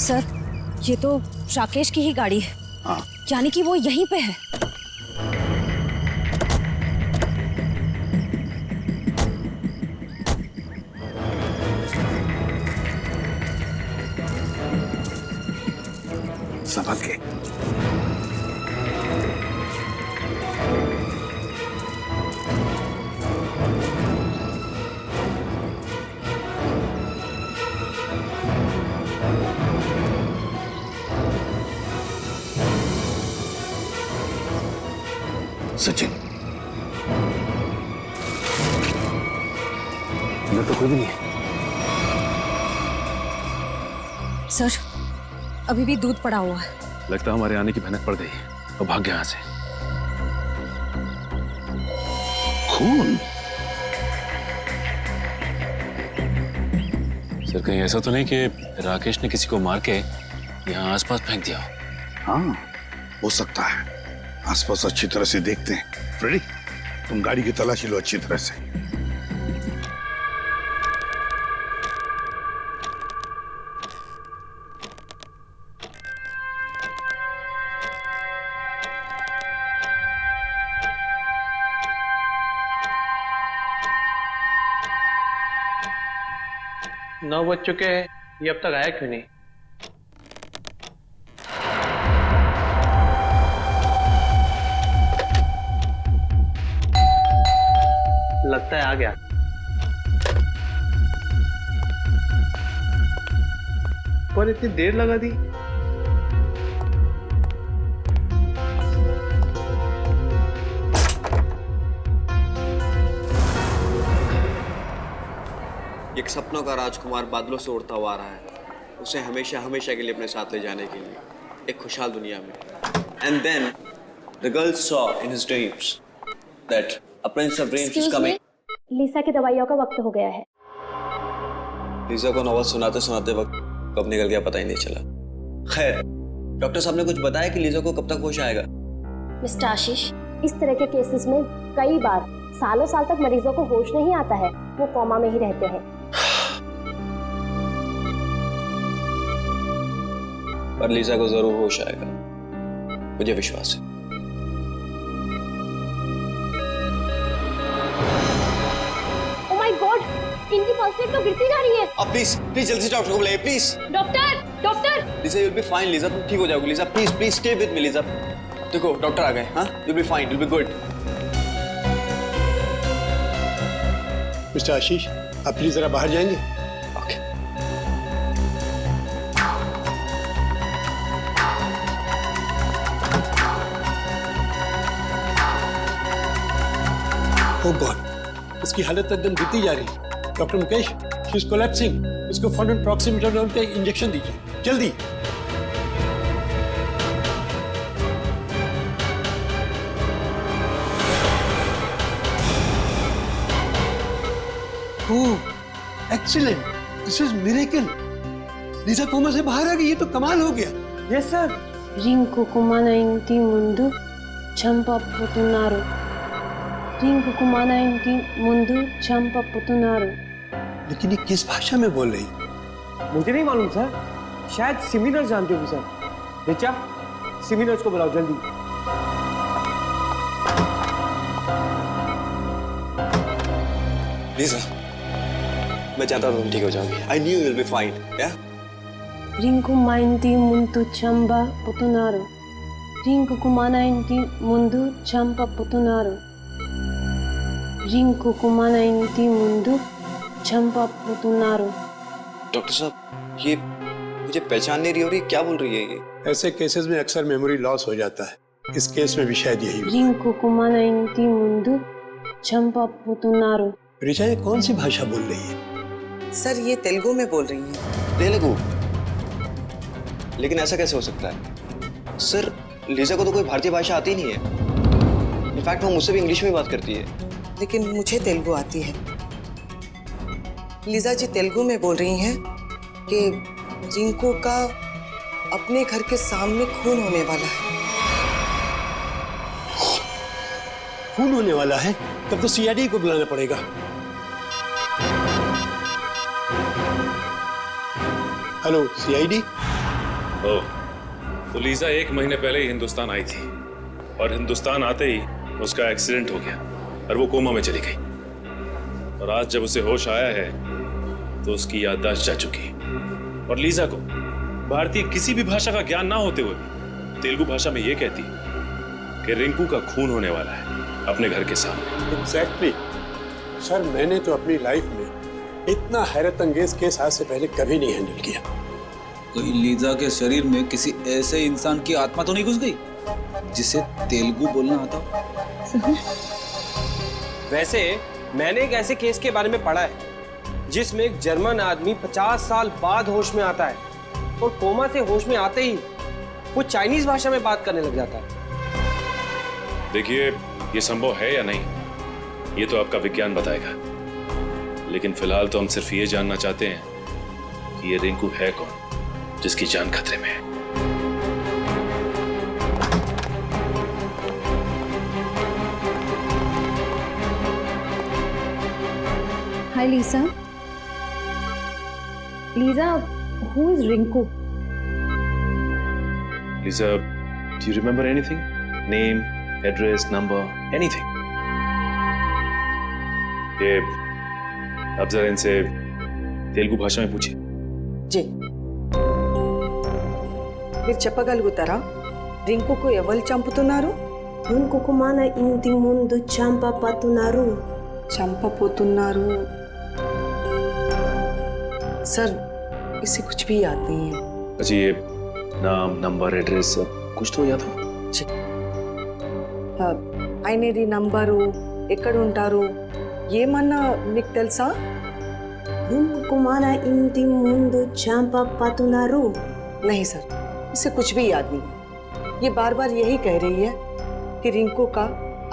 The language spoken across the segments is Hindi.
सर, ये तो राकेश की ही गाड़ी है। हाँ। यानी कि वो यहीं पे है। संभल के। सचिन, अंदर तो कोई भी नहीं है। सर, अभी भी दूध पड़ा हुआ है। लगता है हमारे आने की भनक पड़ गई और भाग गया यहाँ से। खून? सर, कहीं ऐसा तो नहीं कि राकेश ने किसी को मार के यहाँ आसपास फेंक दिया? हाँ, हो सकता है। आसपास अच्छी तरह से देखते हैं। फ्रेडी, तुम गाड़ी की तलाशी लो अच्छी तरह से। नौ बज चुके हैं, ये अब तक आया क्यों नहीं? लगता है आ गया। पर इतनी देर लगा दी। एक सपनों का राजकुमार बादलों से उड़ता हुआ आ रहा है, उसे हमेशा हमेशा के लिए अपने साथ ले जाने के लिए एक खुशहाल दुनिया में। And then the girl saw in his dreams that a prince of dreams is coming. लीसा की दवाइयों का वक्त हो गया है। लीसा को नॉवल सुनाते सुनाते वक्त कब निकल गया पता ही नहीं चला। खैर, डॉक्टर साहब ने कुछ बताया कि लीसा को कब तक होश आएगा? मिस्टर आशीष, इस तरह के केसेस में कई बार सालों साल तक मरीजों को होश नहीं आता है, वो कोमा में ही रहते हैं। पर लीसा को जरूर होश आएगा, मुझे विश्वास है। ओह माय गॉड, इनकी पल्स रेट तो गिरती जा रही है। अब प्लीज प्लीज जल्दी से डॉक्टर को बुलाइए please. Doctor, doctor. Lisa, you'll be fine Lisa, तुम ठीक हो जाओगी Lisa. Please please stay with me Lisa. देखो डॉक्टर आ गए। हाँ, you'll be fine, you'll be good। Mister Ashish, आप प्लीज जरा बाहर जाएंगे? ओके। ओह गॉड, इसकी हालत एकदम गिरती जा रही है। Doctor Mukesh, she is collapsing. इसको फौरन प्रॉक्सिमेटोजोन का इंजेक्शन दीजिए, जल्दी। Oh excellent, this is miracle. Lisa coma से बाहर आ गई, ये तो कमाल हो गया। Yes sir. రింకు కుమాన ఇంటి ముందు చంపపుతున్నారు। రింకు కుమాన ఇంటి ముందు చంపపుతున్నారు। लेकिन ये किस भाषा में बोल रही? मुझे नहीं मालूम सर, शायद सिमी नर्स जानते होगी सर। रिचा, सिमी नर्स को बुलाओ जल्दी। लीसा, मैं जानता था तुम ठीक हो जाओगी। I knew you'll be fine, yeah? Rinku మా ఇంటి ముందు చంపపుతున్నారు। రింకు కుమాన ఇంటి ముందు చంపపుతున్నారు। రింకు కుమాన ఇంటి ముందు చంపపుతున్నారు। डॉक्टर साहब, ये मुझे पहचान नहीं रही हो रही, क्या बोल रही है ये? ऐसे केसेस में अक्सर मेमोरी लॉस हो जाता है। इस केस में भी शायद यही हुआ। రింకు కుమాన ఇంటి ముందు చంపపుతున్నారు। रिचा, ये कौन सी भाषा बोल रही है? सर, ये तेलुगु में बोल रही हैं। तेलुगु? लेकिन ऐसा कैसे हो सकता है? सर, लीजा को तो कोई भारतीय भाषा आती नहीं है। इनफैक्ट वो मुझसे भी इंग्लिश में बात करती है। लेकिन मुझे तेलुगु आती है। लीजा जी तेलुगु में बोल रही हैं कि रिंकू का अपने घर के सामने खून होने वाला है। खून होने वाला है? तब तो सीआईडी को बुलाना पड़ेगा। हेलो सीआईडी, ओह, तो लीजा 1 महीने पहले ही हिंदुस्तान आई थी और हिंदुस्तान आते ही उसका एक्सीडेंट हो गया और वो कोमा में चली गई। और आज जब उसे होश आया है तो उसकी याददाश्त जा चुकी। और लीजा को भारतीय किसी भी भाषा का ज्ञान ना होते हुए भी तेलुगु भाषा में ये कहती कि रिंकू का खून होने वाला है अपने घर के सामने। एग्जैक्टली सर, मैंने तो अपनी लाइफ में इतना हैरत अंगेज केस आज से पहले कभी नहीं हैंडल किया। कहीं लीजा के शरीर में किसी ऐसे इंसान की आत्मा तो नहीं घुस गई जिसे तेलुगु बोलना आता हो? वैसे मैंने एक ऐसे केस के बारे में पढ़ा है जिसमें एक जर्मन आदमी 50 साल बाद होश में आता है और कोमा से होश में आते ही वो चाइनीज भाषा में बात करने लग जाता है। देखिए, ये संभव है या नहीं ये तो आपका विज्ञान बताएगा, लेकिन फिलहाल तो हम सिर्फ ये जानना चाहते हैं कि ये रिंकू है कौन जिसकी जान खतरे में है। Hi Lisa. Lisa, who is Rinku? Lisa, do you remember anything? Name, address, number, anything? ये अब जरा इनसे तेलुगु भाषा में पूछिए। जी, మీరు చెప్పగలుగుతారా రింకుకు ఎవరు చంపుతున్నారు? రింకుకు మన ఇంటి ముందు చంపబోతున్నారు. చంపబోతున్నారు? सर, इसे कुछ भी याद नहीं है। अच्छा, ये नाम, नंबर, एड्रेस कुछ तो याद हो? जी, ఆయనది నంబరు, ఎక్కడ ఉంటారు, ఏమన్నా మీకు తెలుసా? రింకుకు మన ఇంటి ముందు చంపబోతున్నారు. नहीं सर, इसे कुछ भी याद नहीं। ये बार बार यही कह रही है कि रिंकू का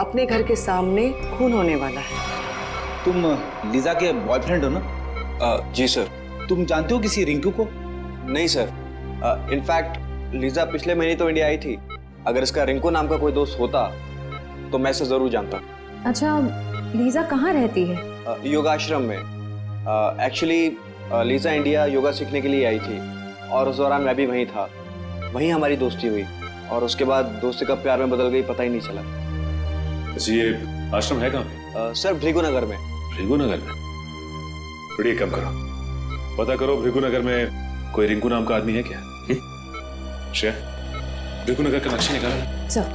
अपने घर के सामने खून होने वाला है। तुम लीजा के बॉयफ्रेंड हो ना? जी सर। तुम जानते हो किसी रिंकू को? नहीं सर, इनफैक्ट लीजा पिछले महीने तो इंडिया आई थी। अगर इसका रिंकू नाम का कोई दोस्त होता तो मैं इसे जरूर जानता। अच्छा, लीजा कहाँ रहती है? योगाश्रम में। एक्चुअली लीजा इंडिया योगा सीखने के लिए आई थी और उस दौरान मैं भी वहीं था। वहीं हमारी दोस्ती हुई और उसके बाद दोस्ती कब प्यार में बदल गई पता ही नहीं चला। अच्छा, ये आश्रम है कहाँ पे? सर, भृगुनगर में। भृगुनगर में? बड़ी कम करो, पता करो भृगुनगर में कोई रिंकू नाम का आदमी है क्या? श्रेया, भृगुनगर का नक्शा निकाला। Sir,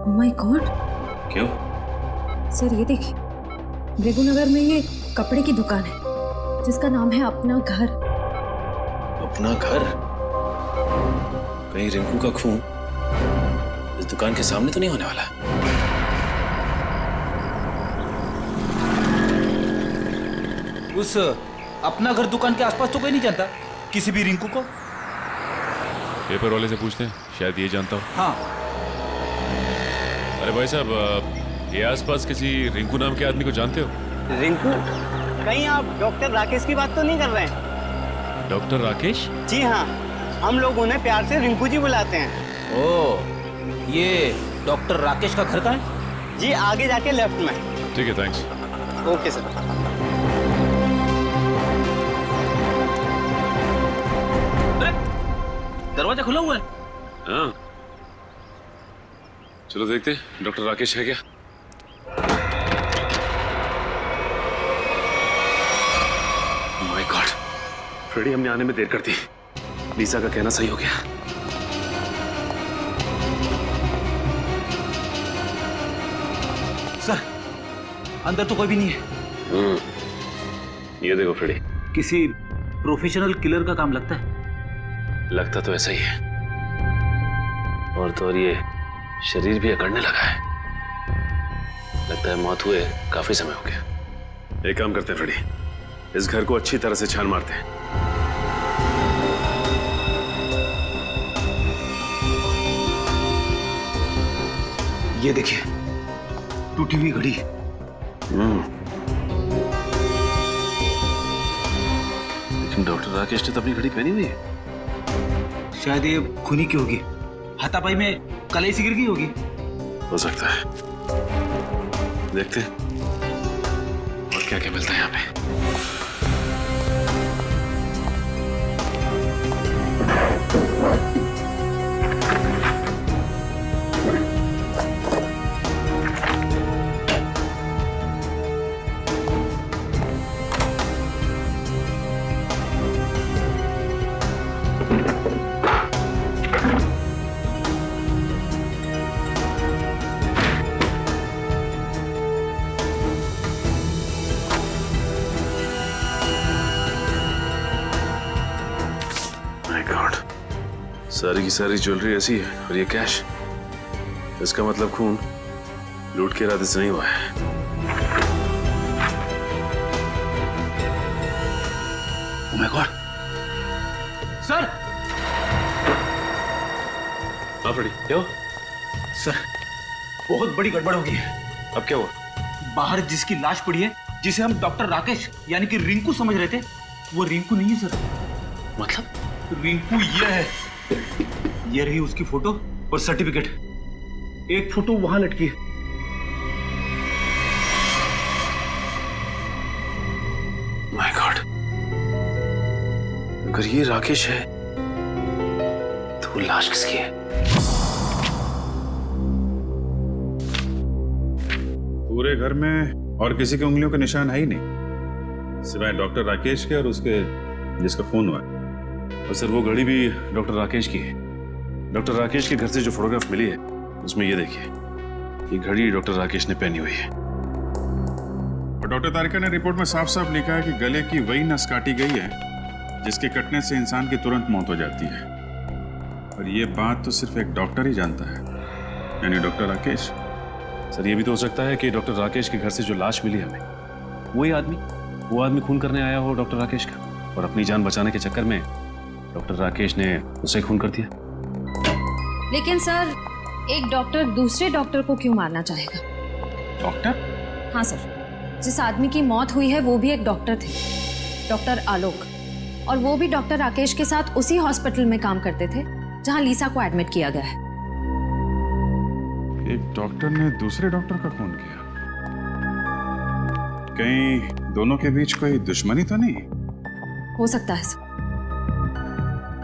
oh my God. क्यों? सर ये देखिए, भृगुनगर में ये कपड़े की दुकान है जिसका नाम है अपना घर। अपना घर? कहीं रिंकू का खून इस दुकान के सामने तो नहीं होने वाला? उस अपना घर दुकान के आसपास तो कोई नहीं जानता किसी भी रिंकू को? पेपर वाले से पूछते हैं, शायद ये जानता हो। हाँ। अरे भाई साहब, ये आसपास किसी रिंकू नाम के आदमी को जानते हो? रिंकू? कहीं आप डॉक्टर राकेश की बात तो नहीं कर रहे हैं? डॉक्टर राकेश? जी हाँ, हम लोग उन्हें प्यार से रिंकू जी बुलाते हैं। ओह, ये डॉक्टर राकेश का घर कहाँ है? जी आगे जाके लेफ्ट में। ठीक है, थैंक्स। Okay sir. दरवाजा खुला हुआ है। हाँ, चलो देखते हैं डॉक्टर राकेश है क्या। माय गॉड, फ्रेडी, हमने आने में देर कर दी। लीजा का कहना सही हो गया। सर, अंदर तो कोई भी नहीं है। ये देखो फ्रेडी, किसी प्रोफेशनल किलर का काम लगता है। लगता तो ऐसा ही है, और तो और ये शरीर भी अकड़ने लगा है। लगता है मौत हुए काफी समय हो गया। एक काम करते हैं फ्रेडी, इस घर को अच्छी तरह से छान मारते हैं। ये देखिए, टूटी हुई घड़ी। लेकिन डॉक्टर राकेश ने तो अपनी घड़ी पहनी हुई है। शायद ये खूनी की होगी, हाथापाई में कलाई सी गिर गई होगी। हो सकता है, देखते हैं। क्या क्या मिलता है यहाँ पे। माय गॉड, सारी की सारी ज्वेलरी ऐसी है और ये कैश। इसका मतलब खून लूट के इरादे से नहीं हुआ है। ओह माय गॉड, सर हाँ फ्रेडी, क्या हुआ? सर बहुत बड़ी गड़बड़ हो गई है। अब क्या हुआ? बाहर जिसकी लाश पड़ी है, जिसे हम डॉक्टर राकेश यानी कि रिंकू समझ रहे थे, वो रिंकू नहीं है सर। मतलब? रिंकू ये है, ये रही उसकी फोटो और सर्टिफिकेट। एक फोटो वहां लटकी है। माय गॉड, अगर ये राकेश है तो लाश किसकी है? पूरे घर में और किसी के उंगलियों का निशान है ही नहीं, सिवाय डॉक्टर राकेश के और उसके जिसका फोन हुआ है। और सर वो घड़ी भी डॉक्टर राकेश की है। डॉक्टर राकेश के घर से जो फोटोग्राफ मिली है उसमें ये देखिए, ये घड़ी डॉक्टर राकेश ने पहनी हुई है। और डॉक्टर तारिका ने रिपोर्ट में साफ साफ लिखा है कि गले की वही नस काटी गई है जिसके कटने से इंसान की तुरंत मौत हो जाती है। और ये बात तो सिर्फ एक डॉक्टर ही जानता है, यानी डॉक्टर राकेश। सर ये भी तो हो सकता है कि डॉक्टर राकेश के घर से जो लाश मिली हमें, वो आदमी खून करने आया हो डॉक्टर राकेश का, और अपनी जान बचाने के चक्कर में डॉक्टर राकेश ने उसे खून कर दिया। लेकिन सर, एक डॉक्टर दूसरे डॉक्टर को क्यों मारना चाहेगा? डॉक्टर? हाँ सर, जिस आदमी की मौत हुई है वो भी एक डॉक्टर थे, डॉक्टर आलोक, और वो भी डॉक्टर राकेश के साथ उसी हॉस्पिटल में काम करते थे जहां लीसा को एडमिट किया गया है। एक डॉक्टर ने दूसरे डॉक्टर का खून किया? कहीं दोनों के बीच कोई दुश्मनी तो नहीं? हो सकता है सर।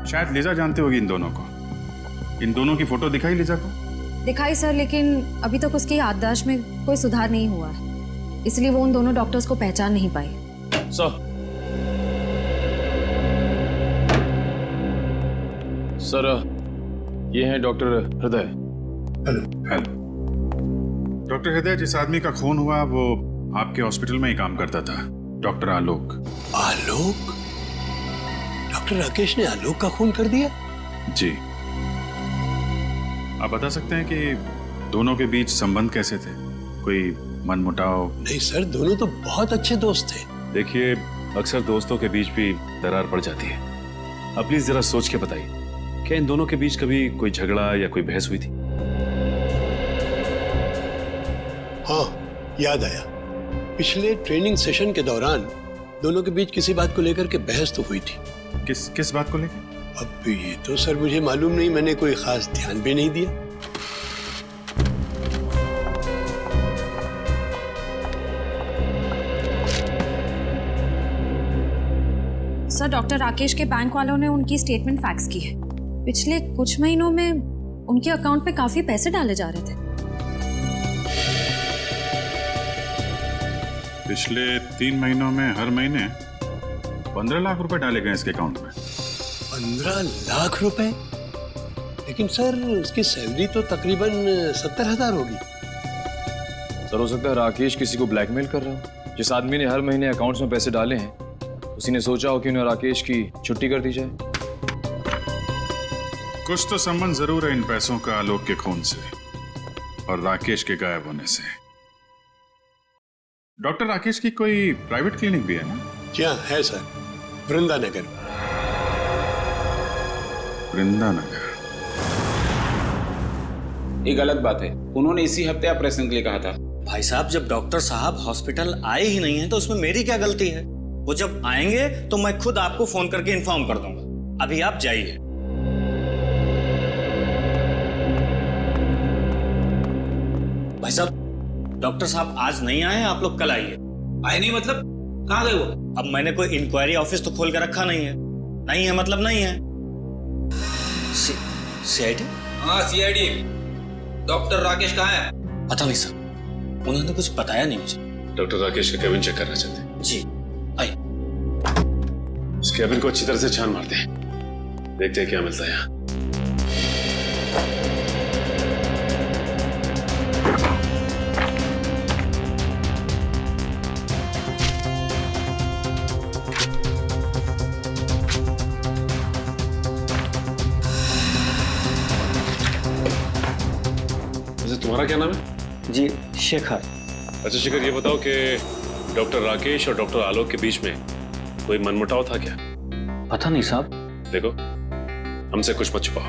शायद लीजा जानते होगी इन दोनों को। इन दोनों की फोटो दिखाई लीजा को? दिखाई सर, लेकिन अभी तक उसकी याददाश्त में कोई सुधार नहीं हुआ है, इसलिए वो उन दोनों डॉक्टर्स को पहचान नहीं पाई। सर ये हैं डॉक्टर हृदय। हेलो। डॉक्टर हृदय, जिस आदमी का खून हुआ वो आपके हॉस्पिटल में ही काम करता था, डॉक्टर आलोक। आलोक? डॉक्टर राकेश ने आलोक का खून कर दिया? जी। आप बता सकते हैं कि दोनों के बीच संबंध कैसे थे? कोई मनमुटाव? नहीं सर, दोनों तो बहुत अच्छे दोस्त थे। देखिए, अक्सर दोस्तों के बीच भी दरार पड़ जाती है। अब प्लीज जरा सोच के बताइए, क्या इन दोनों के बीच कभी कोई झगड़ा या कोई बहस हुई थी? हाँ, याद आया। पिछले ट्रेनिंग सेशन के दौरान दोनों के बीच किसी बात को लेकर के बहस तो हुई थी। किस बात को लेकर? अब ये तो सर मुझे मालूम नहीं, मैंने कोई खास ध्यान भी नहीं दिया। सर, डॉक्टर राकेश के बैंक वालों ने उनकी स्टेटमेंट फैक्स की है। पिछले कुछ महीनों में उनके अकाउंट में काफी पैसे डाले जा रहे थे। पिछले 3 महीनों में हर महीने 15 लाख रुपए डाले गए इसके अकाउंट में। 15 लाख रुपए? लेकिन सर उसकी सैलरी तो तकरीबन 70,000 होगी। सर हो सकता है राकेश किसी को ब्लैकमेल कर रहा हो। जिस आदमी ने हर महीने अकाउंट्स में पैसे डाले हैं, उसी ने सोचा हो कि उन्हें राकेश की छुट्टी कर दी जाए। कुछ तो संबंध जरूर है इन पैसों का आलोक के खून से और राकेश के गायब होने से। डॉक्टर राकेश की कोई प्राइवेट क्लिनिक भी है ना? जी हाँ, है सर, वृंदानगर। वृंदानगर? ये गलत बात है। उन्होंने इसी हफ्ते ऑपरेशन के लिए कहा था। भाई साहब, जब डॉक्टर साहब हॉस्पिटल आए ही नहीं हैं तो उसमें मेरी क्या गलती है? वो जब आएंगे तो मैं खुद आपको फोन करके इन्फॉर्म कर दूंगा। अभी आप जाइए। भाई साहब, डॉक्टर साहब आज नहीं आए, आप लोग कल आइए। आए नहीं मतलब कहाँ गए वो? अब मैंने कोई इंक्वायरी ऑफिस तो खोल के रखा नहीं है। नहीं है मतलब नहीं है। सीआईडी? हाँ सीआईडी। डॉक्टर राकेश कहाँ है? पता नहीं सर, उन्होंने कुछ बताया नहीं मुझे। डॉक्टर राकेश का केबिन चेक करना चाहते हैं। जी आइए। इस केबिन को अच्छी तरह से छान मारते हैं, देखते हैं क्या मिलता है यहाँ। वैसे तुम्हारा क्या नाम है? जी शेखर। अच्छा शेखर, ये बताओ कि डॉक्टर राकेश और डॉक्टर आलोक के बीच में कोई मनमुटाव था क्या? पता नहीं साहब। देखो, हमसे कुछ मत छुपाओ।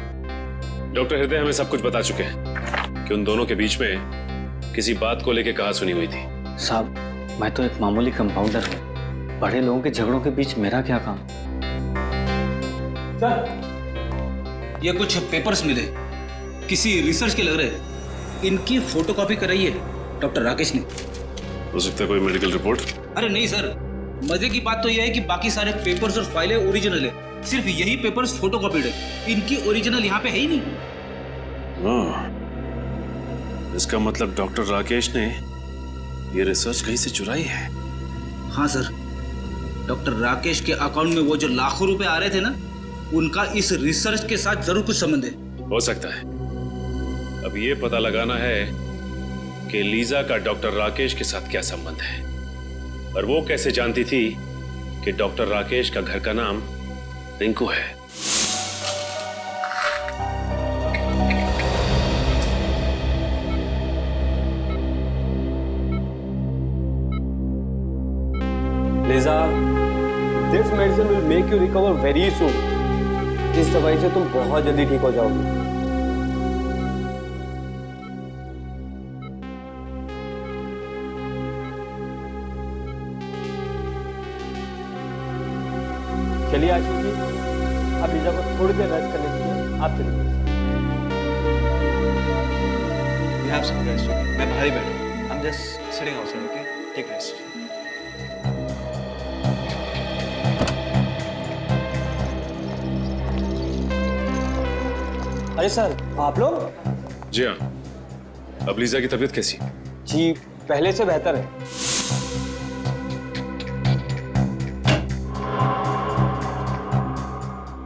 डॉक्टर हृदय हमें सब कुछ बता चुके हैं कि उन दोनों के बीच में किसी बात को लेकर कहा सुनी हुई थी। साहब, मैं तो एक मामूली कंपाउंडर हूँ। बड़े लोगों के झगड़ों के बीच मेरा क्या काम? सर ये कुछ पेपर्स मिले, किसी रिसर्च के लग रहे। इनकी फोटोकॉपी कराई है डॉक्टर राकेश ने। हो सकता है कोई मेडिकल रिपोर्ट? अरे नहीं सर, मजे की बात तो यह है कि बाकी सारे पेपर्स और फाइलें ओरिजिनल है, सिर्फ यही पेपर्स फोटोकॉपीड है। इनकी ओरिजिनल यहाँ पे है ही नहीं। इसका मतलब डॉक्टर राकेश ने ये रिसर्च कहीं से चुराई है। हाँ सर, डॉक्टर राकेश के अकाउंट में वो जो लाखों रुपए आ रहे थे ना, उनका इस रिसर्च के साथ जरूर कुछ संबंध है। हो सकता है। अब ये पता लगाना है कि लीजा का डॉक्टर राकेश के साथ क्या संबंध है, और वो कैसे जानती थी कि डॉक्टर राकेश का घर का नाम रिंकू है। Lisa, this medicine will make you recover very soon. इस दवाई से तुम बहुत जल्दी ठीक हो जाओगी। चलिए आशीष जी, अब लीजा को थोड़ी देर रेस्ट करने दीजिए। आप चलिए। You have some rest, okay? मैं बाहर ही बैठा। I'm just sitting outside, okay? Take rest. अरे सर, आप लोग? जी हाँ। अब लीजा की तबीयत कैसी? जी पहले से बेहतर है।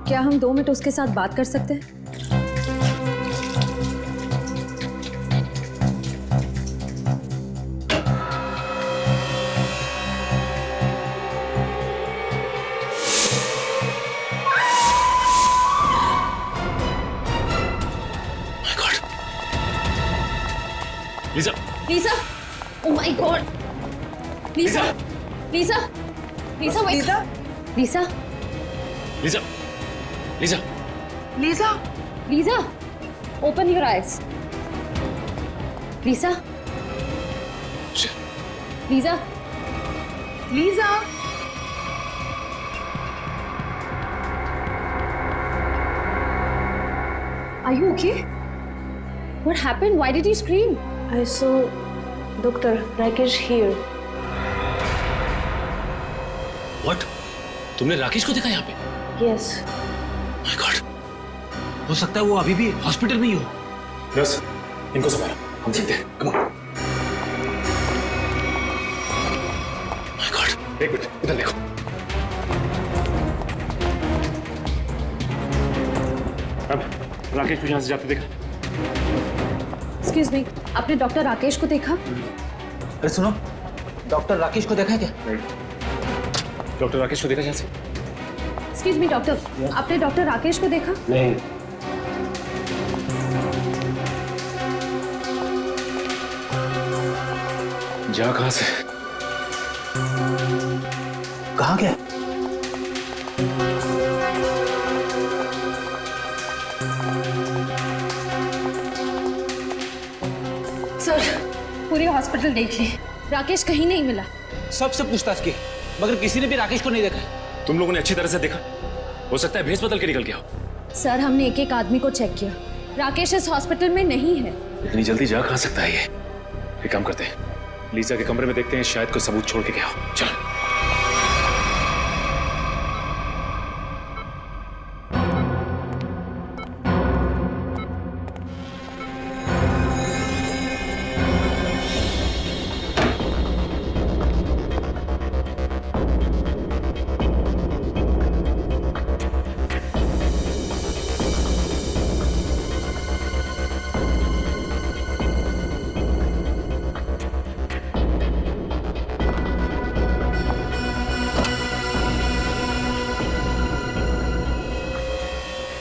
क्या हम 2 मिनट उसके साथ बात कर सकते हैं? Lisa! Lisa! Oh my God! Lisa! Lisa! Lisa! Lisa! Lisa! Lisa! Lisa! Lisa! Lisa! Open your eyes. Lisa! Lisa! Lisa! Are you okay? What happened? Why did you scream? I saw Dr. Rakesh here. What? तुमने राकेश को देखा यहाँ पे? Yes. My God! हो सकता है वो अभी भी हॉस्पिटल में ही हो। बस इनको संभालो, हम देखते हैं। Come on. My God! एक मिनट, इधर देखो। अब राकेश को यहाँ से जाते देखा? Excuse me, आपने डॉक्टर राकेश को देखा? अरे सुनो, डॉक्टर राकेश को देखा है क्या? डॉक्टर राकेश को देखा यहाँ से? Excuse me, डॉक्टर, आपने डॉक्टर राकेश को देखा? नहीं। जा कहाँ से? कहाँ गया? सर, पूरे हॉस्पिटल देख लिए, राकेश कहीं नहीं मिला। सबसे पूछताछ की, मगर किसी ने भी राकेश को नहीं देखा। तुम लोगों ने अच्छी तरह से देखा? हो सकता है भेस बदल के निकल गया हो। सर, हमने एक एक आदमी को चेक किया, राकेश इस हॉस्पिटल में नहीं है। इतनी जल्दी जा कहाँ सकता है ये? एक काम करते हैं, लीजा के कमरे में देखते हैं, शायद कोई सबूत छोड़ के गया हो। चलो।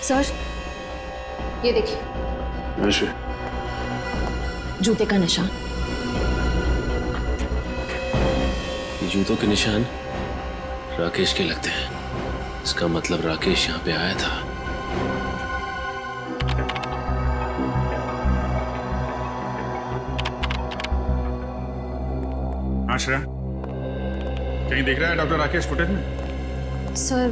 सर, ये देखिए, जूते का निशान। ये जूतों के निशान राकेश के लगते हैं। इसका मतलब राकेश यहाँ पे आया था। हाँ श्रेया, कहीं दिख रहा है डॉक्टर राकेश फुटेज में? सर,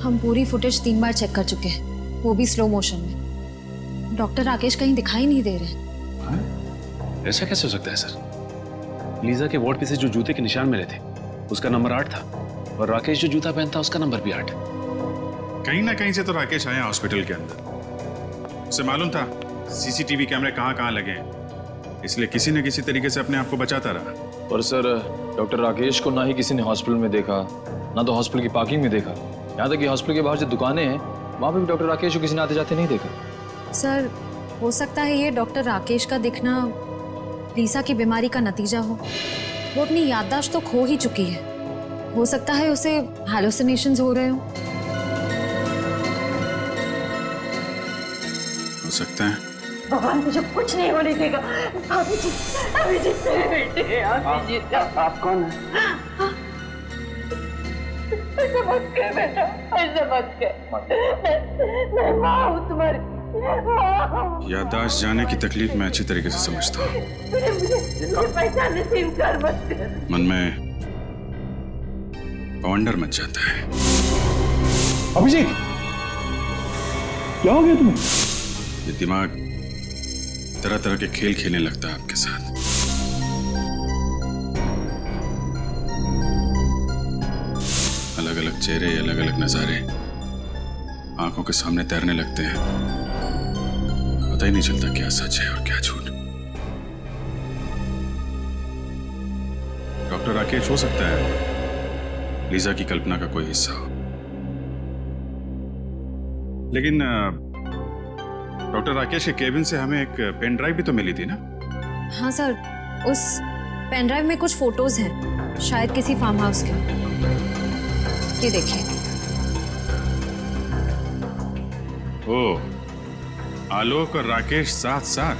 हम पूरी फुटेज 3 बार चेक कर चुके हैं, वो भी स्लो मोशन में। डॉक्टर राकेश कहीं दिखाई नहीं दे रहे। ऐसा कैसे हो सकता है सर? लीजा के वार्ड पे से जो जूते के निशान मिले थे उसका नंबर 8 था, और राकेश जो जूता पहनता उसका नंबर भी 8। कहीं ना कहीं से तो राकेश आया हॉस्पिटल के अंदर। उसे मालूम था सीसीटीवी कैमरे कहाँ कहाँ लगे हैं, इसलिए किसी न किसी तरीके से अपने आप को बचाता रहा। और सर, डॉक्टर राकेश को ना ही किसी ने हॉस्पिटल में देखा, ना तो हॉस्पिटल की पार्किंग में देखा। यहाँ तक कि हॉस्पिटल के बाहर जो दुकानें हैं वहाँ पे भी डॉक्टर राकेश को किसी ने आते जाते नहीं देखा। सर, हो सकता है ये डॉक्टर राकेश का दिखना लीसा की बीमारी का नतीजा हो। वो अपनी याददाश्त तो खो ही चुकी है। हो सकता है उसे हैलुसिनेशंस हो रहे हो। हो सकता है। भगवान मुझे कुछ नहीं होने देगा। अभिजीत मेरे बेटे हैं। अभिजीत, आप कौन है? ऐसा मत कर बेटा, ऐसा मत कर। मैं माँ हूँ तुम्हारी, माँ हूँ। याददाश्त जाने की तकलीफ मैं अच्छी तरीके से समझता हूँ। मुझे पहचानने से इनकार मत कर। मन में बवंडर मच जाता है। अभिजीत, क्या हो गया तुम्हें? ये दिमाग तरह तरह के खेल खेलने लगता है आपके साथ। अलग अलग चेहरे, अलग अलग नजारे आंखों के सामने तैरने लगते हैं। पता ही नहीं चलता क्या सच है और क्या झूठ। डॉक्टर राकेश हो सकता है लीजा की कल्पना का कोई हिस्सा हो, लेकिन डॉक्टर राकेश के केबिन से हमें एक पेन ड्राइव भी तो मिली थी ना? हाँ सर, उस पेन ड्राइव में कुछ फोटोज हैं, शायद किसी फार्म हाउस के। ये देखिए। ओह, आलोक और राकेश साथ साथ।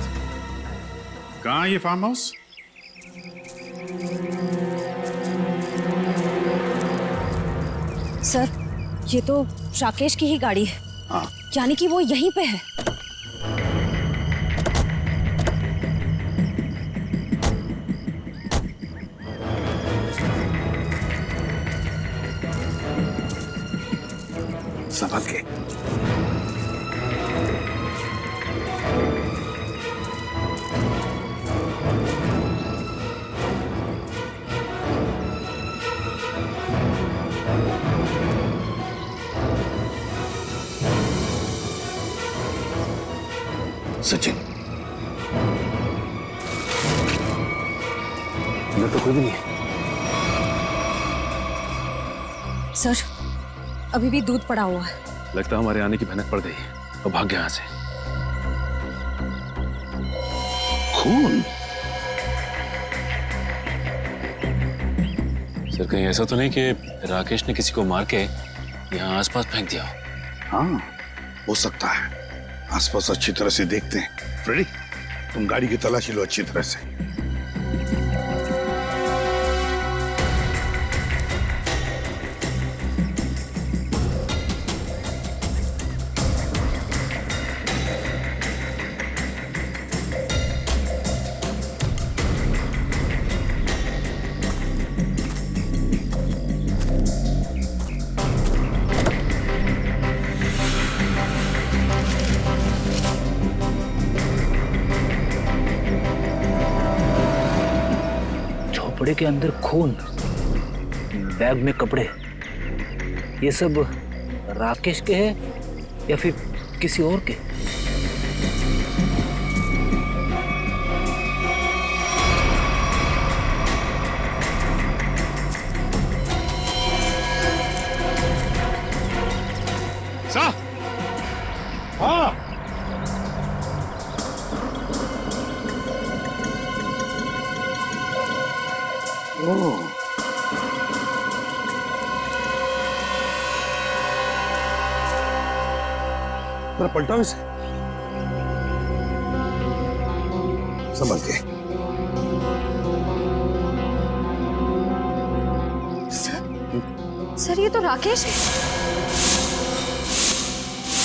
कहाँ ये फार्म हाउस? सर, ये तो राकेश की ही गाड़ी है। हाँ। यानी कि वो यहीं पे है। संभल के। सचिन, अंदर तो कोई भी नहीं है। सर, अभी भी दूध पड़ा हुआ है। लगता है हमारे आने की भनक पड़ गई और भाग गया यहाँ से। खून? सर, कहीं ऐसा तो नहीं कि राकेश ने किसी को मार के यहाँ आसपास फेंक दिया? हाँ, हो सकता है। आसपास अच्छी तरह से देखते हैं। फ्रेडी, तुम गाड़ी की तलाशी लो अच्छी तरह से। कपड़े के अंदर खून, बैग में कपड़े, ये सब राकेश के हैं या फिर किसी और के? हाँ, ओह, तेरा पलटा वैसे संभल के। सर ये तो राकेश है।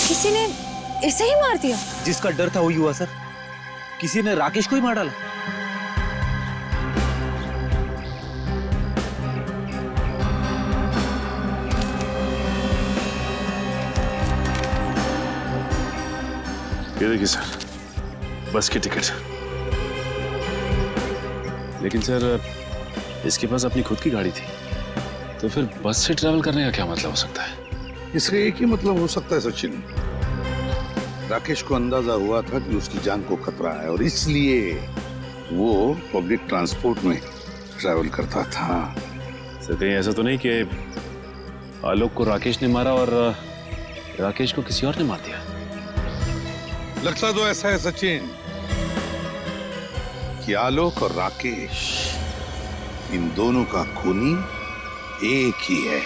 किसी ने इसे ही मार दिया। जिसका डर था वही हुआ सर, किसी ने राकेश को ही मार डाला। ये देखिए सर, बस की टिकट। लेकिन सर इसके पास अपनी खुद की गाड़ी थी, तो फिर बस से ट्रैवल करने का क्या मतलब हो सकता है? इसका एक ही मतलब हो सकता है सचिन, राकेश को अंदाजा हुआ था कि उसकी जान को खतरा है और इसलिए वो पब्लिक ट्रांसपोर्ट में ट्रैवल करता था। सर कहीं ऐसा तो नहीं कि आलोक को राकेश ने मारा और राकेश को किसी और ने मार दिया? लगता तो ऐसा है सचिन कि आलोक और राकेश, इन दोनों का खूनी एक ही है।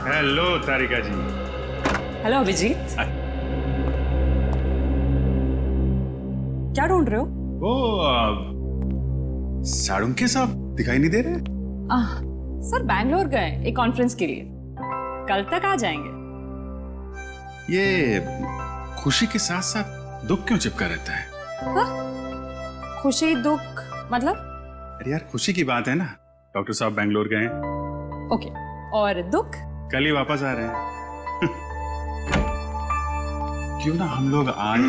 हेलो तारिका जी। हेलो अभिजीत। क्या ढूंढ रहे हो? वो साड़ुंके साहब दिखाई नहीं दे रहे? सर बैंगलोर गए एक कॉन्फ्रेंस के लिए, कल तक आ जाएंगे। ये खुशी के साथ साथ दुख क्यों चिपका रहता है? हाँ? खुशी दुख मतलब? अरे यार खुशी की बात है ना, डॉक्टर साहब बैंगलोर गए। ओके, और दुख? कल ही वापस आ रहे हैं। क्यों ना हम लोग आज।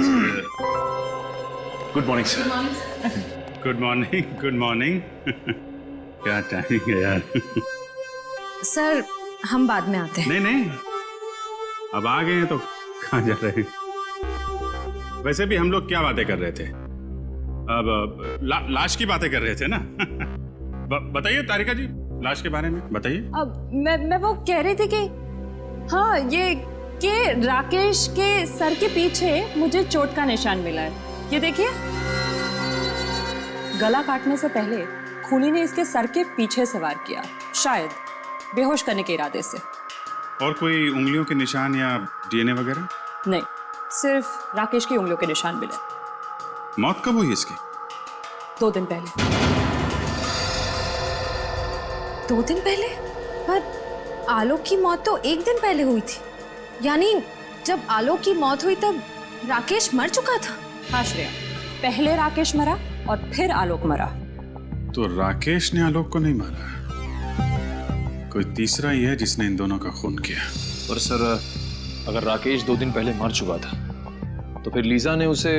Good morning sir. Good morning, good morning. क्या टाइमिंग है यार। सर हम बाद में आते हैं। नहीं नहीं, अब आ गए हैं तो कहाँ जा रहे हैं? वैसे भी हम लोग क्या बातें कर रहे थे? अब लाश की बातें कर रहे थे ना। बताइए तारिका जी, लाश के बारे में बताइए। अब मैं वो कह रही थी कि हाँ, ये कि राकेश के सर के पीछे मुझे चोट का निशान मिला है। ये देखिए, गला काटने से पहले खूनी ने इसके सर के पीछे से वार किया, शायद बेहोश करने के इरादे से। और कोई उंगलियों के निशान या डीएनए वगैरह? नहीं, सिर्फ राकेश की उंगलियों के निशान मिले। मौत कब हुई इसकी? 2 दिन पहले। 2 दिन पहले? पर आलोक की मौत तो 1 दिन पहले हुई थी। यानी जब आलोक की मौत हुई तब राकेश मर चुका था। हाँ श्रेया, पहले राकेश मरा और फिर आलोक मरा। तो राकेश ने आलोक को नहीं मारा, कोई तीसरा ही है जिसने इन दोनों का खून किया। और सर अगर राकेश 2 दिन पहले मर चुका था तो फिर लीजा ने उसे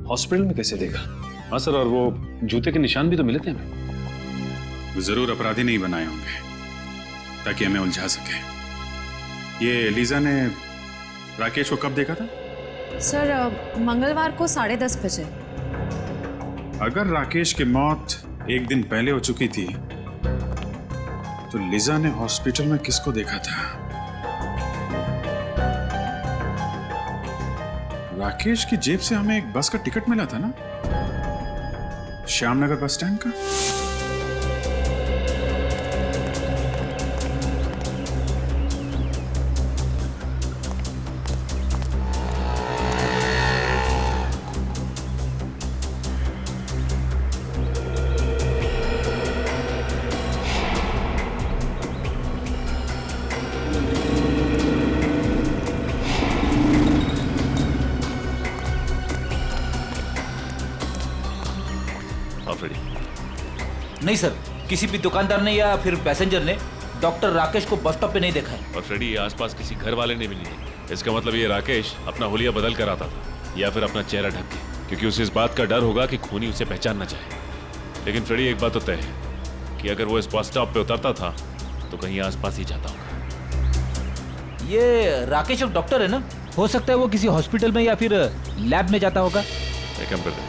हॉस्पिटल में कैसे देखा? हाँ सर, और वो जूते के निशान भी तो मिले थे हमें। वो जरूर अपराधी नहीं बनाए होंगे ताकि हमें उलझा सके। ये लीजा ने राकेश को कब देखा था? सर मंगलवार को 10:30 बजे। अगर राकेश की मौत 1 दिन पहले हो चुकी थी तो लीजा ने हॉस्पिटल में किसको देखा था? राकेश की जेब से हमें एक बस का टिकट मिला था ना, श्यामनगर बस स्टैंड का। नहीं सर, किसी भी दुकानदार ने या फिर पैसेंजर ने डॉक्टर राकेश को बस स्टॉप पे नहीं देखा है। और फ्रेडी, आसपास किसी घर वाले ने भी नहीं देखा। इसका मतलब ये राकेश अपना हुलिया बदल कर आता था या फिर अपना चेहरा ढक के, क्योंकि उसे इस बात का डर होगा कि खूनी उसे पहचान न जाए। लेकिन फ्रेडी, एक बात तो तय है कि अगर वो इस बस स्टॉप पे उतरता था तो कहीं आसपास ही जाता होगा। ये राकेश एक डॉक्टर है ना, हो सकता है वो किसी हॉस्पिटल में या फिर लैब में जाता होगा। एक काम करते हैं,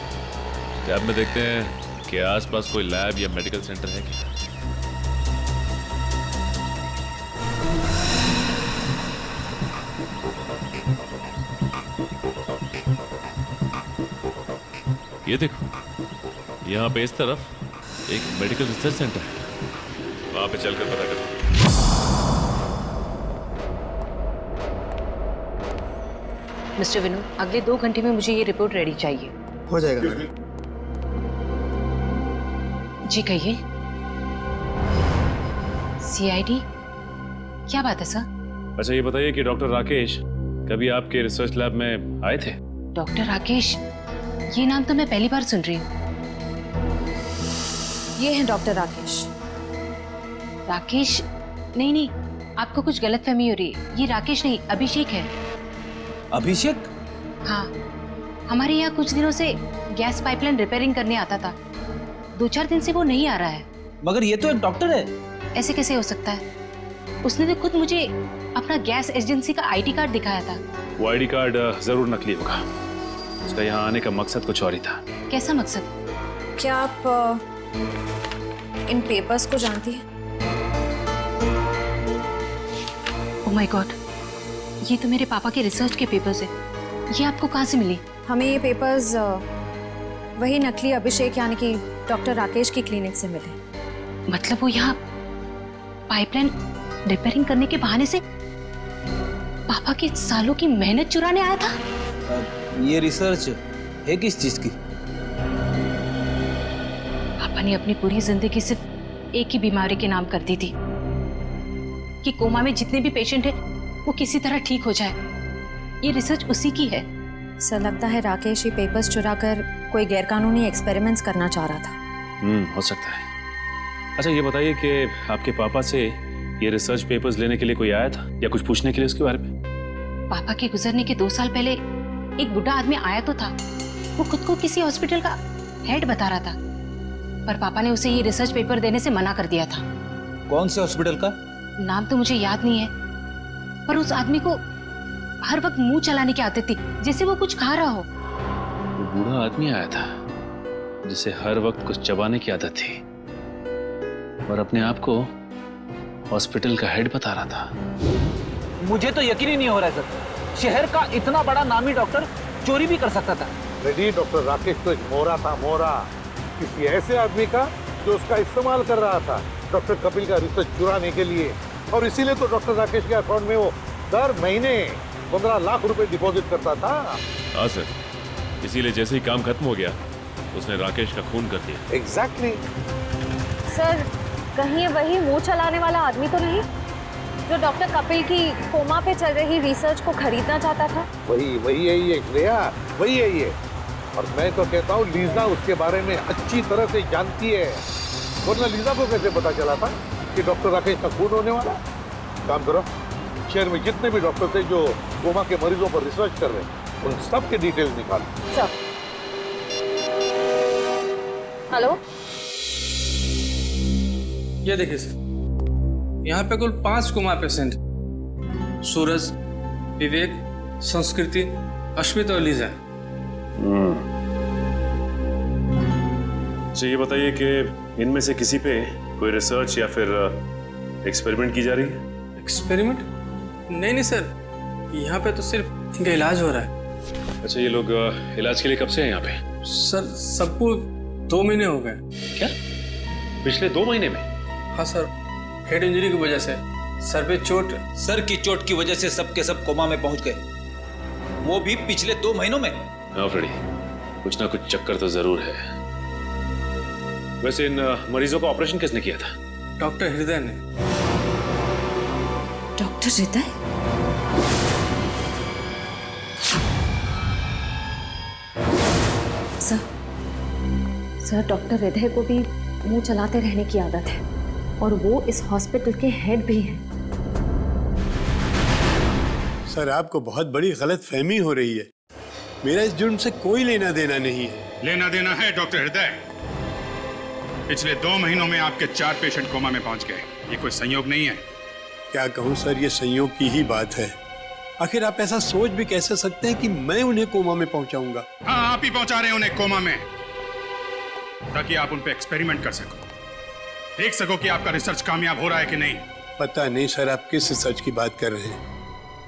लैब में देखते हैं कि आसपास कोई लैब या मेडिकल सेंटर है क्या। ये देखो, यहाँ पे इस तरफ एक मेडिकल रिसर्च सेंटर है, वहां पे चलकर पता करते हैं। मिस्टर विनोद, अगले 2 घंटे में मुझे ये रिपोर्ट रेडी चाहिए। हो जाएगा। जी कहिए। सीआईडी, क्या बात है सर? अच्छा ये बताइए कि डॉक्टर राकेश कभी आपके रिसर्च लैब में आए थे? डॉक्टर राकेश, ये नाम तो मैं पहली बार सुन रही हूँ। ये हैं डॉक्टर राकेश। राकेश? नहीं नहीं, आपको कुछ गलतफहमी हो रही है। ये राकेश नहीं, अभिषेक है। अभिषेक? हाँ, हमारे यहाँ कुछ दिनों से गैस पाइपलाइन रिपेयरिंग करने आता था। 2-4 दिन से वो नहीं आ रहा है। मगर ये तो एक डॉक्टर है। ऐसे कैसे हो सकता है? उसने तो खुद मुझे अपना गैस एजेंसी का आईडी कार्ड दिखाया था। वो आईडी कार्ड जरूर नकली होगा। उसका यहाँ आने का मकसद कुछ और ही था। कैसा मकसद? क्या आप इन पेपर्स को जानती हैं? ओह माय गॉड, ये तो मेरे पापा के रिसर्च के पेपर्स है। ये आपको कहाँ से मिली? हमें ये पेपर्स वही नकली अभिषेक यानी कि डॉक्टर राकेश की क्लिनिक से मिले। मतलब वो यहाँ पाइपलाइन रिपेयरिंग करने के बहाने से पापा के सालों की मेहनत चुराने आया था? ये रिसर्च है किस चीज की? पापा ने अपनी पूरी जिंदगी सिर्फ एक ही बीमारी के नाम कर दी थी कि कोमा में जितने भी पेशेंट हैं वो किसी तरह ठीक हो जाए। ये रिसर्च उसी की है। सर, लगता है राकेश ये पेपर्स चुराकर कोई गैरकानूनी एक्सपेरिमेंट्स करना चाह रहा था। हो सकता है। अच्छा ये बताइए कि आपके पापा से ये रिसर्च पेपर्स लेने के लिए कोई आया था या कुछ पूछने के लिए उसके बारे में? पापा के गुजरने के 2 साल पहले एक बुढ़ा आदमी आया तो था। वो खुद को किसी हॉस्पिटल का हेड बता रहा था, पर पापा ने उसे ये रिसर्च पेपर देने से मना कर दिया था। कौन से हॉस्पिटल का? नाम तो मुझे याद नहीं है, पर उस आदमी को हर वक्त मुंह चलाने की आदत थी, जैसे वो कुछ खा रहा हो। वो बूढ़ा आदमी आया था जिसे हर वक्त कुछ चबाने की आदत थी और अपने आप को हॉस्पिटल का हेड बता रहा था। मुझे तो यकीन ही नहीं हो रहा है सर, शहर का इतना बड़ा नामी डॉक्टर चोरी भी कर सकता था। रेडी, डॉक्टर राकेश तो एक मोहरा था, मोहरा, किसी ऐसे आदमी का जो उसका इस्तेमाल कर रहा था डॉक्टर कपिल का रिसर्च चुराने के लिए। और इसीलिए तो डॉक्टर राकेश के अकाउंट में वो दर महीने 15 लाख रुपए डिपॉजिट करता था। हाँ सर, इसीलिए जैसे ही काम खत्म हो गया उसने राकेश का खून कर दिया। एग्जैक्टली। सर, कहीं वही मुंह चलाने वाला आदमी तो नहीं जो डॉक्टर कपिल की कोमा पे चल रही रिसर्च को खरीदना चाहता था? वही है ये श्रेया, वही है ये। और मैं तो कहता हूँ लीजा उसके बारे में अच्छी तरह से जानती है, वरना लीजा को कैसे पता चला था कि डॉक्टर राकेश का खून होने वाला? काम करो, शहर में जितने भी डॉक्टर थे जो कोमा के मरीजों पर रिसर्च कर रहे हैं उन सब के डिटेल्स निकालो। सर। हेलो, ये देखिए सर, यहाँ पे कुल 5 कोमा पेशेंट, सूरज, विवेक, संस्कृति, अश्वित और लीजा। अच्छा ये बताइए कि इनमें से किसी पे कोई रिसर्च या फिर एक्सपेरिमेंट की जा रही है? एक्सपेरिमेंट? नहीं सर, यहाँ पे तो सिर्फ इनका इलाज हो रहा है। अच्छा ये लोग इलाज के लिए कब से हैं यहाँ पे? सर, सबको 2 महीने हो गए। क्या? पिछले 2 महीने में? हाँ सर, हेड इंजरी की वजह से सर पे चोट। सर की चोट की वजह से सबके सब कोमा में पहुंच गए, वो भी पिछले 2 महीनों में। हाँ फ्रेडी, कुछ ना कुछ चक्कर तो जरूर है। वैसे इन मरीजों का ऑपरेशन किसने किया था? डॉक्टर हृदय ने। डॉक्टर हृदय? सर, डॉक्टर हृदय को भी मुंह चलाते रहने की आदत है और वो इस हॉस्पिटल के हेड भी हैं। सर आपको बहुत बड़ी गलत फहमी हो रही है। मेरा इस जुर्म से कोई लेना देना नहीं है। लेना देना है डॉक्टर हृदय। पिछले 2 महीनों में आपके 4 पेशेंट कोमा में पहुंच गए। ये कोई संयोग नहीं है। क्या कहूँ सर, ये संयोग की ही बात है। आखिर आप ऐसा सोच भी कैसे सकते हैं कि मैं उन्हें कोमा में पहुंचाऊंगा? हाँ, आप ही पहुंचा रहे हैं उन्हें कोमा में, ताकि आप उन पे एक्सपेरिमेंट कर सको, देख सको कि आपका रिसर्च कामयाब हो रहा है कि नहीं। पता नहीं सर आप किस रिसर्च की बात कर रहे हैं,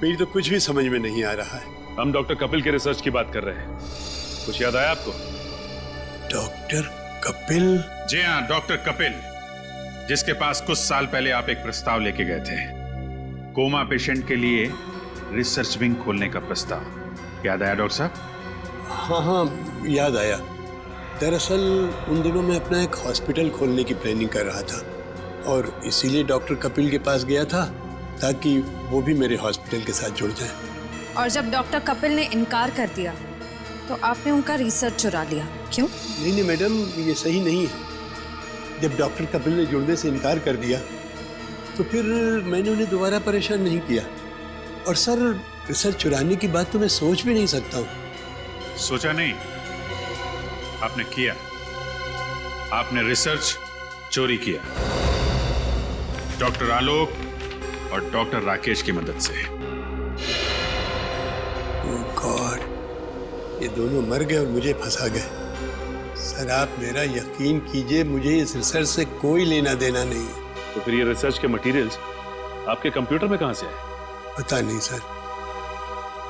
मेरी तो कुछ भी समझ में नहीं आ रहा है। हम डॉक्टर कपिल के रिसर्च की बात कर रहे हैं। कुछ याद आया आपको? डॉक्टर कपिल? जी हाँ, डॉक्टर कपिल, जिसके पास कुछ साल पहले आप एक प्रस्ताव लेके गए थे, कोमा पेशेंट के लिए रिसर्च विंग खोलने का प्रस्ताव। याद आया डॉक्टर साहब? हाँ, याद आया। दरअसल उन दिनों मैं अपना एक हॉस्पिटल खोलने की प्लानिंग कर रहा था और इसीलिए डॉक्टर कपिल के पास गया था ताकि वो भी मेरे हॉस्पिटल के साथ जुड़ जाएं। और जब डॉक्टर कपिल ने इनकार कर दिया तो आपने उनका रिसर्च चुरा लिया, क्यों? नहीं मैडम, ये सही नहीं है। जब डॉक्टर कपिल ने जुड़ने से इनकार कर दिया तो फिर मैंने उन्हें दोबारा परेशान नहीं किया। और सर, रिसर्च चुराने की बात तो मैं सोच भी नहीं सकता हूँ। सोचा नहीं, आपने किया। आपने रिसर्च चोरी किया, डॉक्टर आलोक और डॉक्टर राकेश की मदद से। ओह गॉड, ये दोनों मर गए और मुझे फंसा गए। सर आप मेरा यकीन कीजिए, मुझे इस रिसर्च से कोई लेना देना नहीं है। तो फिर ये रिसर्च के मटेरियल्स आपके कंप्यूटर में कहां से आए? पता नहीं सर,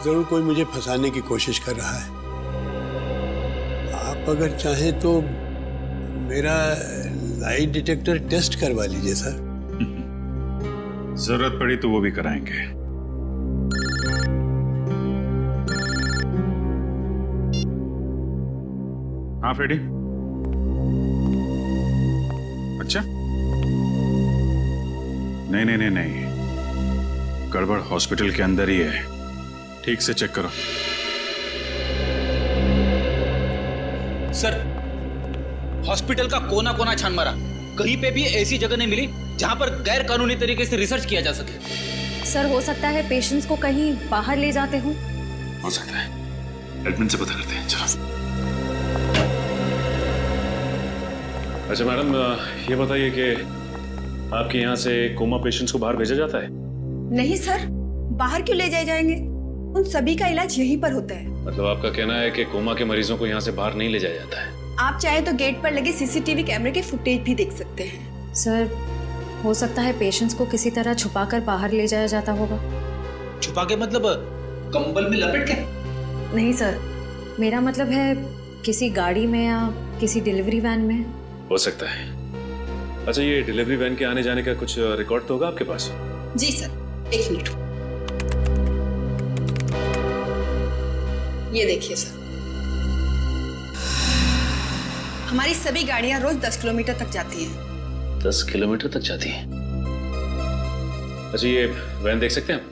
जरूर कोई मुझे फंसाने की कोशिश कर रहा है। आप अगर चाहें तो मेरा लाइट डिटेक्टर टेस्ट करवा लीजिए सर। जरूरत पड़ी तो वो भी कराएंगे। हाँ फ्रेडी, अच्छा नहीं, गड़बड़ हॉस्पिटल के अंदर ही है। ठीक से चेक करो। सर, हॉस्पिटल का कोना कोना छान मारा, कहीं पे भी ऐसी जगह नहीं मिली जहां पर गैर कानूनी तरीके से रिसर्च किया जा सके। सर, हो सकता है पेशेंट्स को कहीं बाहर ले जाते हो। हो सकता है। एडमिन से पता करते हैं, चलो। अच्छा मैडम, ये बताइए कि आपके यहाँ से कोमा पेशेंट्स को बाहर भेजा जाता है? नहीं सर, बाहर क्यों ले जाए जाएंगे? उन सभी का इलाज यहीं पर होता है। मतलब आपका कहना है कि कोमा के मरीजों को यहाँ से बाहर नहीं ले जाया जाता है? आप चाहे तो गेट पर लगे सीसीटीवी कैमरे के फुटेज भी देख सकते हैं। सर, हो सकता है पेशेंट्स को किसी तरह छुपाकर बाहर ले जाया जाता होगा। छुपा के मतलब कंबल में लपेट के? नहीं सर, मेरा मतलब है किसी गाड़ी में या किसी डिलीवरी वैन में। हो सकता है। अच्छा, ये डिलीवरी वैन के आने जाने का कुछ रिकॉर्ड तो होगा आपके पास? जी सर, 1 मिनट। ये देखिए सर, हमारी सभी गाड़ियां रोज 10 किलोमीटर तक जाती हैं। 10 किलोमीटर तक जाती हैं? अच्छा, ये वैन देख सकते हैं आप?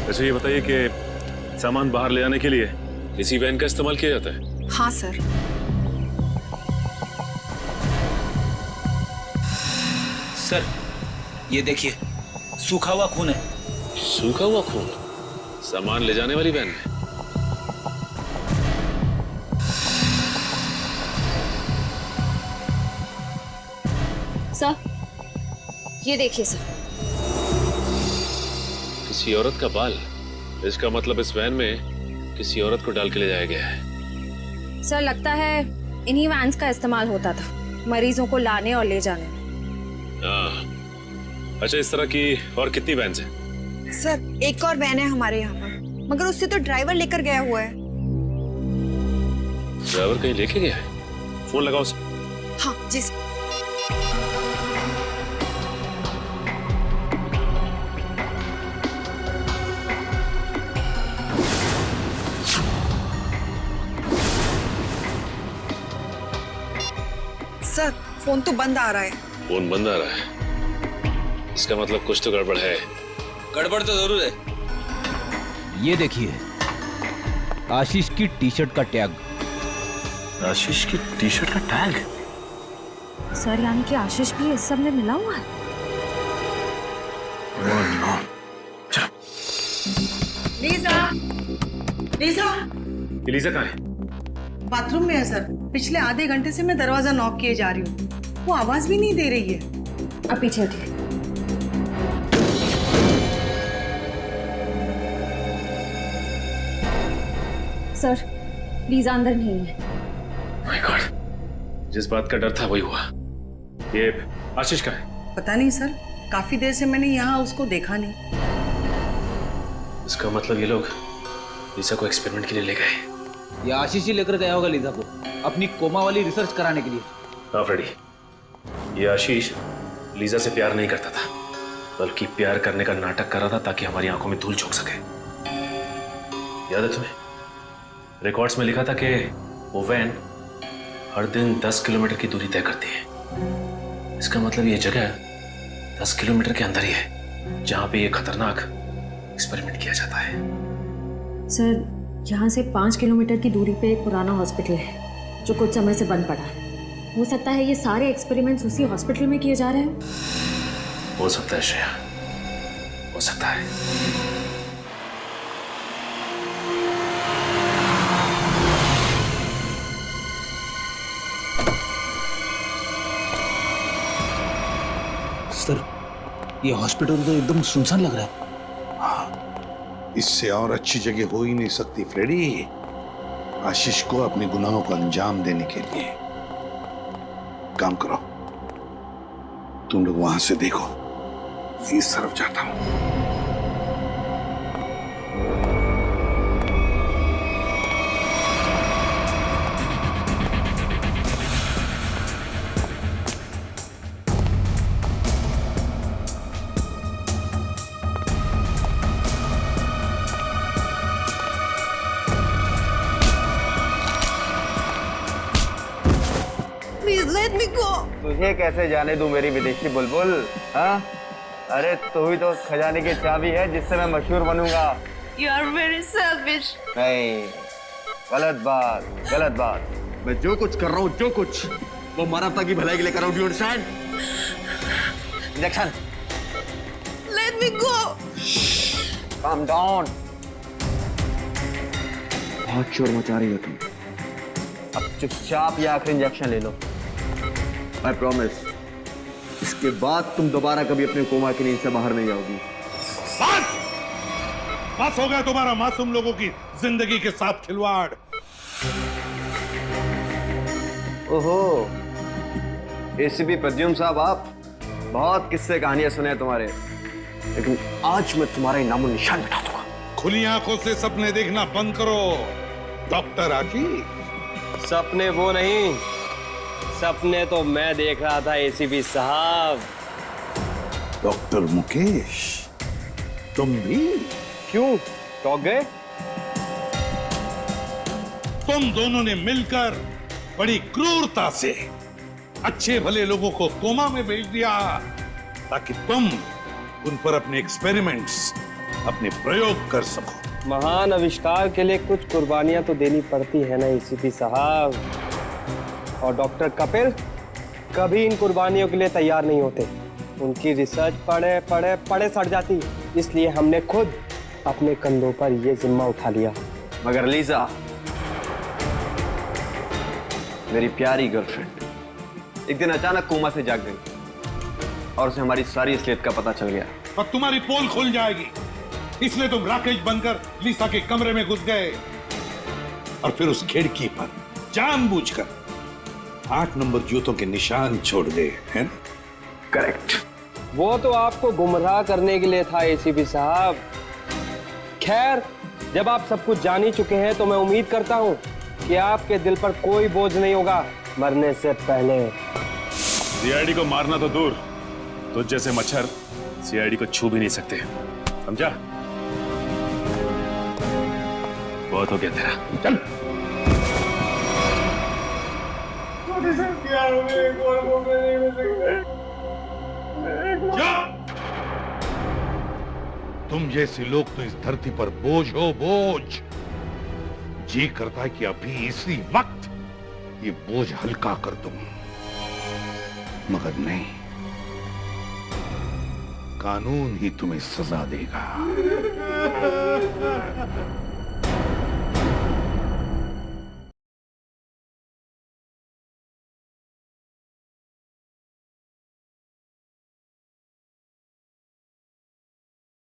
अच्छा, ये बताइए कि सामान बाहर ले जाने के लिए इसी वैन का इस्तेमाल किया जाता है? हाँ सर। सर, ये देखिए, सूखा हुआ खून है। सूखा हुआ खून सामान ले जाने वाली वैन में? सर, ये देखिए सर, किसी औरत का बाल। इसका मतलब इस वैन में किसी औरत को डाल के ले जाया गया है। सर लगता है इन्हीं वैन्स का इस्तेमाल होता था मरीजों को लाने और ले जाने में। हाँ। अच्छा, इस तरह की और कितनी वैन्स हैं? सर, एक और वैन है हमारे यहाँ पर, मगर उससे तो ड्राइवर लेकर गया हुआ है। ड्राइवर कहीं लेके गया है? फोन लगाओ उसे। हाँ जी सर। सर फोन तो बंद आ रहा है। फोन बंद आ रहा है, इसका मतलब कुछ तो गड़बड़ है। गड़बड़ तो जरूर है। ये देखिए, आशीष की टी शर्ट का टैग। आशीष की टी शर्ट का टैग? सर यानी कि आशीष भी इस सब में मिला हुआ है। लीजा, लीजा, लीजा कहाँ है? बाथरूम में है सर। पिछले आधे घंटे से मैं दरवाजा नॉक किए जा रही हूँ, वो आवाज भी नहीं दे रही है। अब पीछे हटिए। सर लीजा अंदर नहीं है। माय गॉड, जिस बात का डर था वही हुआ। ये आशीष का है? पता नहीं सर, काफी देर से मैंने यहाँ उसको देखा नहीं। इसका मतलब ये लोग लीजा को एक्सपेरिमेंट के लिए ले गए। ये आशीष ही लेकर गया होगा लीजा को अपनी कोमा वाली रिसर्च कराने के लिए। हाँ फ्रेडी, ये आशीष लीजा से प्यार नहीं करता था, बल्कि प्यार करने का नाटक कर रहा था ताकि हमारी आंखों में धूल झोंक सके। याद है तुम्हें? रिकॉर्ड्स में लिखा था कि वो वैन हर दिन 10 किलोमीटर की दूरी तय करती है। इसका मतलब ये जगह 10 किलोमीटर के अंदर ही है जहां पे ये खतरनाक एक्सपेरिमेंट किया जाता है। सर यहाँ से 5 किलोमीटर की दूरी पे एक पुराना हॉस्पिटल है जो कुछ समय से बंद पड़ा है। हो सकता है ये सारे एक्सपेरिमेंट्स उसी हॉस्पिटल में किए जा रहे हैं। हो सकता है श्रेया, हो सकता है। सर, ये हॉस्पिटल तो एकदम सुनसान लग रहा है। इससे और अच्छी जगह हो ही नहीं सकती फ्रेडी, आशीष को अपने गुनाहों को अंजाम देने के लिए। काम करो, तुम लोग वहां से देखो, इस तरफ जाता हूं। तुझे कैसे जाने दूं मेरी विदेशी बुलबुल? हाँ, अरे तू ही तो खजाने की चाबी है जिससे मैं मशहूर बनूंगा। You are very selfish. नहीं, गलत बात, गलत बात। मैं जो कुछ कर रहा हूँ, जो कुछ, वो मानवता की भलाई के लिए कर रहा हूँ। Do you understand? Injection. Let me go. Calm down. बहुत शोर मचा रही हो तुम। अब चुपचाप ये आखिरी इंजेक्शन ले लो। I promise, इसके बाद तुम दोबारा कभी अपने कोमा की नींद से बाहर नहीं जाओगी। बस हो गया तुम्हारा मासूम लोगों की जिंदगी के साथ खिलवाड़। ओहो, एसीपी प्रद्युम्न साहब, आप बहुत किस्से कहानियां सुने हैं तुम्हारे, लेकिन आज मैं तुम्हारा इनामो निशान मिटा दूंगा। खुली आंखों से सपने देखना बंद करो डॉक्टर आशीष। सपने वो नहीं, सपने तो मैं देख रहा था एसीपी साहब। डॉक्टर मुकेश, तुम भी? क्यों, टॉक गए? तुम दोनों ने मिलकर बड़ी क्रूरता से अच्छे भले लोगों को कोमा में भेज दिया ताकि तुम उन पर अपने एक्सपेरिमेंट्स, अपने प्रयोग कर सको। महान आविष्कार के लिए कुछ कुर्बानियां तो देनी पड़ती है ना एसीपी साहब, और डॉक्टर कपिल कभी इन कुर्बानियों के लिए तैयार नहीं होते। उनकी रिसर्च पढ़े पढ़े पढ़े सड़ जाती, इसलिए हमने खुद अपने कंधों पर यह जिम्मा उठा लिया। मगर लीजा, मेरी प्यारी गर्लफ्रेंड, एक दिन अचानक कोमा से जाग गई और उसे हमारी सारी असलियत का पता चल गया। अब तुम्हारी पोल खुल जाएगी, इसलिए तुम राकेश बनकर लीसा के कमरे में घुस गए और फिर उस खिड़की पर जानबूझकर 8 नंबर जूतों के निशान छोड़ गए, है ना? करेक्ट। वो तो आपको गुमराह करने के लिए था एसीपी साहब। खैर, जब आप सब कुछ जान ही चुके हैं तो मैं उम्मीद करता हूं कि आपके दिल पर कोई बोझ नहीं होगा मरने से पहले। सीआईडी को मारना तो दूर, तो जैसे मच्छर सीआईडी को छू भी नहीं सकते, समझा? बहुत हो गया तेरा, चल। आपके साथ किया, हमें एक और मौका नहीं मिल सकता। तुम जैसे लोग तो इस धरती पर बोझ हो, बोझ। जी करता है कि अभी इसी वक्त ये बोझ हल्का कर दूं, मगर नहीं, कानून ही तुम्हें सजा देगा।